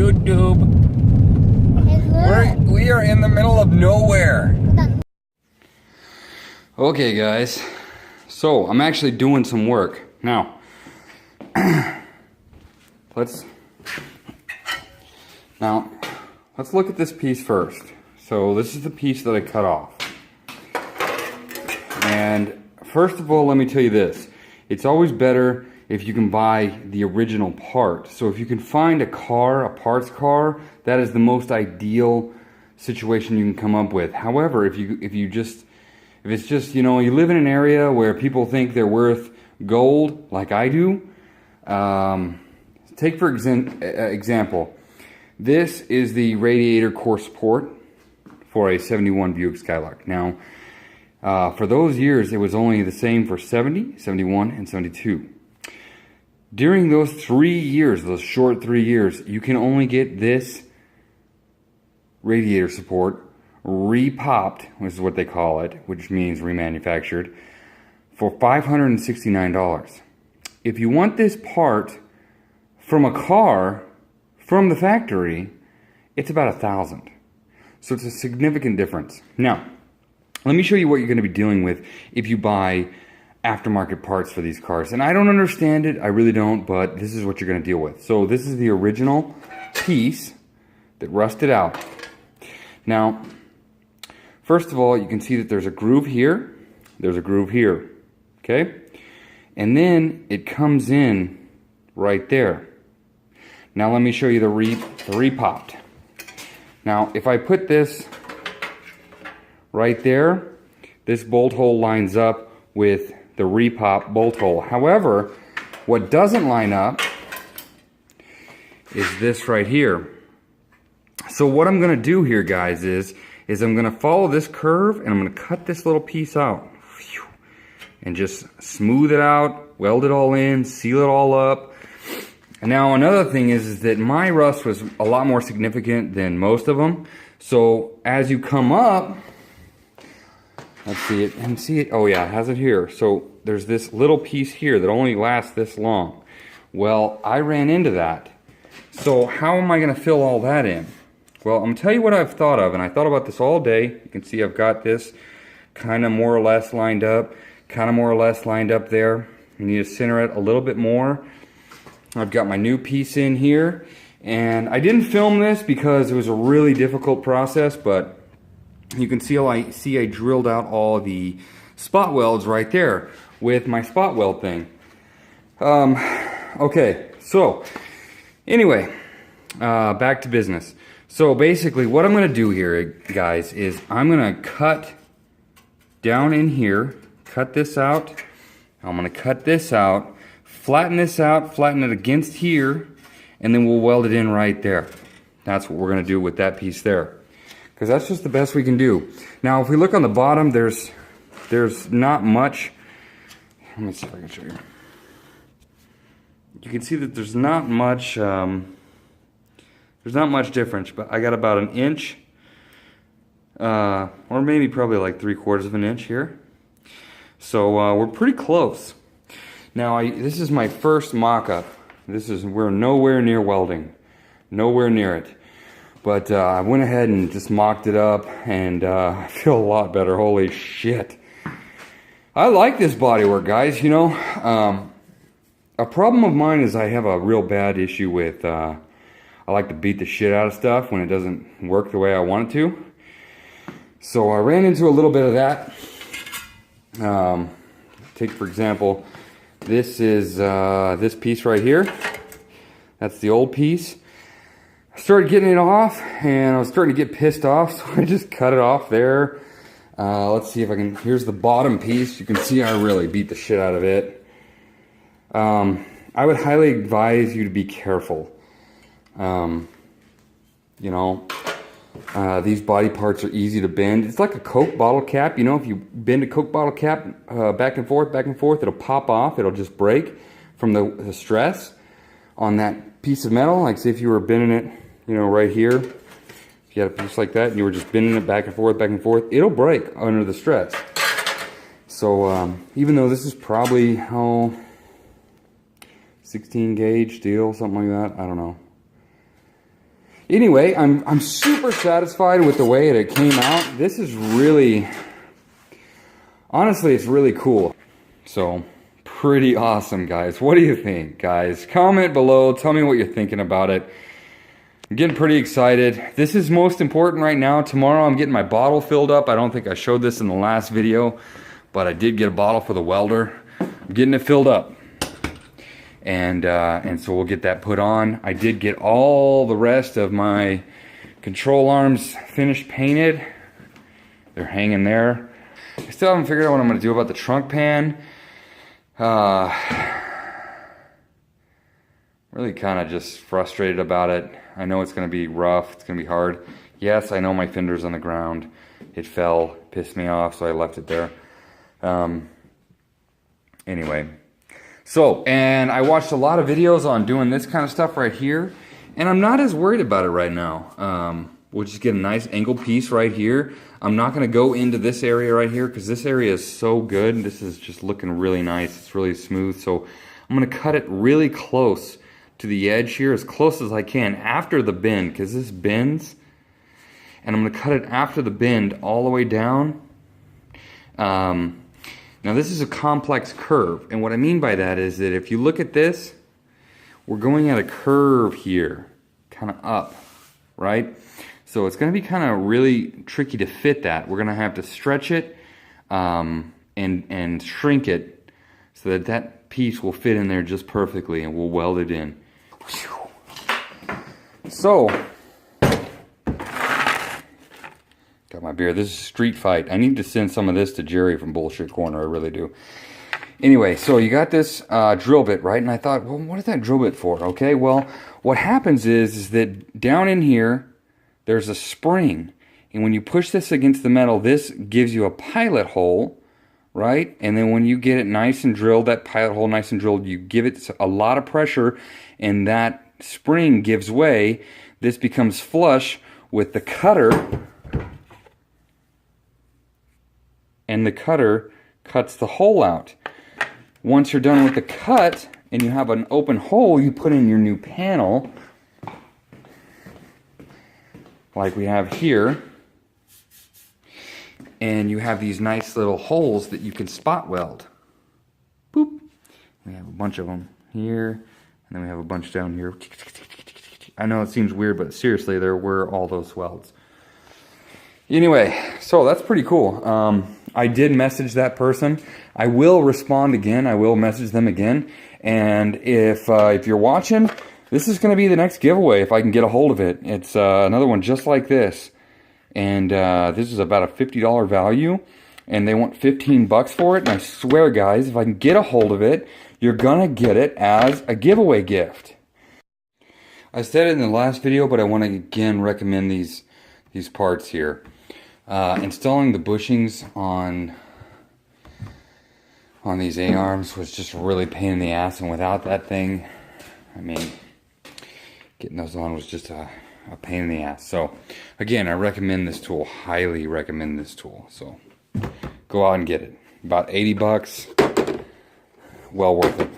YouTube. We are in the middle of nowhere. Okay, guys. So I'm actually doing some work now. Let's look at this piece first. So this is the piece that I cut off. And first of all, let me tell you this. It's always better if you can buy the original part. So if you can find a parts car, that is the most ideal situation you can come up with. However, if it's just, you know, you live in an area where people think they're worth gold, like I do, take for example, this is the radiator core support for a 71 Buick Skylark. Now, for those years, it was only the same for 70, 71, and 72. During those 3 years, those short 3 years, you can only get this radiator support repopped, which is what they call it, which means remanufactured, for $569. If you want this part from a car, from the factory, it's about $1,000. So it's a significant difference. Now, let me show you what you're going to be dealing with if you buy aftermarket parts for these cars. And I don't understand it, I really don't, but this is what you're going to deal with. So this is the original piece that rusted out. Now, first of all, you can see that there's a groove here, there's a groove here, okay? And then it comes in right there. Now let me show you the repopped. Now, if I put this right there, this bolt hole lines up with the repop bolt hole. However, what doesn't line up is this right here. So what I'm gonna do here, guys, is I'm gonna follow this curve and I'm gonna cut this little piece out and just smooth it out, weld it all in, seal it all up. And now another thing is that my rust was a lot more significant than most of them. So as you come up, let's see it, and see it, oh yeah, it has it here. So there's this little piece here that only lasts this long. Well, I ran into that. So how am I gonna fill all that in? Well, I'm gonna tell you what I've thought of, and I thought about this all day. You can see I've got this kind of more or less lined up, kind of more or less lined up there. You need to center it a little bit more. I've got my new piece in here, and I didn't film this because it was a really difficult process, but you can see I drilled out all the spot welds right there with my spot weld thing. Okay, so anyway, back to business. So basically what I'm going to do here, guys, is I'm going to cut down in here, cut this out. I'm going to cut this out, flatten this out, flatten it against here, and then we'll weld it in right there. That's what we're going to do with that piece there, because that's just the best we can do. Now, if we look on the bottom, there's not much. Let me see if I can show you. You can see that there's not much. There's not much difference, but I got about an inch, or maybe probably like 3/4 of an inch here. So we're pretty close. Now, this is my first mock-up. We're nowhere near welding, nowhere near it. But I went ahead and just mocked it up, and I feel a lot better. Holy shit! I like this bodywork, guys. You know, a problem of mine is I have a real bad issue with. I like to beat the shit out of stuff when it doesn't work the way I want it to. So I ran into a little bit of that. Take for example, this is this piece right here. That's the old piece. I started getting it off, and I was starting to get pissed off, so I just cut it off there. Let's see if I can. Here's the bottom piece. You can see I really beat the shit out of it. I would highly advise you to be careful. You know, these body parts are easy to bend. It's like a Coke bottle cap. You know, if you bend a Coke bottle cap back and forth, it'll pop off. It'll just break from the stress on that piece of metal. Like, say if you were bending it, you know, right here. If you had a piece like that and you were just bending it back and forth, it'll break under the stress. So, even though this is probably, 16 gauge steel, something like that, I don't know. Anyway, I'm super satisfied with the way it came out. This is really, honestly, it's really cool. So, pretty awesome, guys. What do you think, guys? Comment below. Tell me what you're thinking about it. I'm getting pretty excited. This is most important right now. Tomorrow I'm getting my bottle filled up. I don't think I showed this in the last video, but I did get a bottle for the welder. I'm getting it filled up. And so we'll get that put on. I did get all the rest of my control arms finished painted. They're hanging there. I still haven't figured out what I'm going to do about the trunk pan. Really kind of just frustrated about it. I know it's going to be rough. It's going to be hard. Yes, I know my fender's on the ground. It fell, pissed me off, so I left it there. Anyway. So, and I watched a lot of videos on doing this kind of stuff right here, and I'm not as worried about it right now. We'll just get a nice angle piece right here. I'm not going to go into this area right here because this area is so good. This is just looking really nice. It's really smooth. So I'm going to cut it really close to the edge here, as close as I can after the bend, because this bends. And I'm going to cut it after the bend all the way down. Now this is a complex curve, and what I mean by that is that if you look at this, we're going at a curve here, kind of up, right? So it's going to be kind of really tricky to fit that. We're going to have to stretch it and shrink it so that that piece will fit in there just perfectly, and we'll weld it in. So, got my beer. This is Street Fight. I need to send some of this to Jerry from Bullshit Corner. I really do. Anyway, so you got this drill bit, right? And I thought, well, what is that drill bit for? Okay, well, what happens is that down in here, there's a spring. And when you push this against the metal, this gives you a pilot hole, right? And then when you get it nice and drilled, that pilot hole nice and drilled, you give it a lot of pressure, and that spring gives way. This becomes flush with the cutter, and the cutter cuts the hole out. Once you're done with the cut and you have an open hole, you put in your new panel like we have here, and you have these nice little holes that you can spot weld. Boop. We have a bunch of them here, and then we have a bunch down here. I know it seems weird, but seriously, there were all those welds. Anyway, so that's pretty cool. I did message that person. I will respond again. I will message them again. And if you're watching, this is going to be the next giveaway if I can get a hold of it. It's another one just like this. And this is about a $50 value. And they want 15 bucks for it. And I swear, guys, if I can get a hold of it, you're going to get it as a giveaway gift. I said it in the last video, but I want to again recommend these parts here. Installing the bushings on these A-arms was just really a pain in the ass, and without that thing, I mean, getting those on was just a pain in the ass. So again, I recommend this tool, highly recommend this tool. So go out and get it. About 80 bucks, well worth it.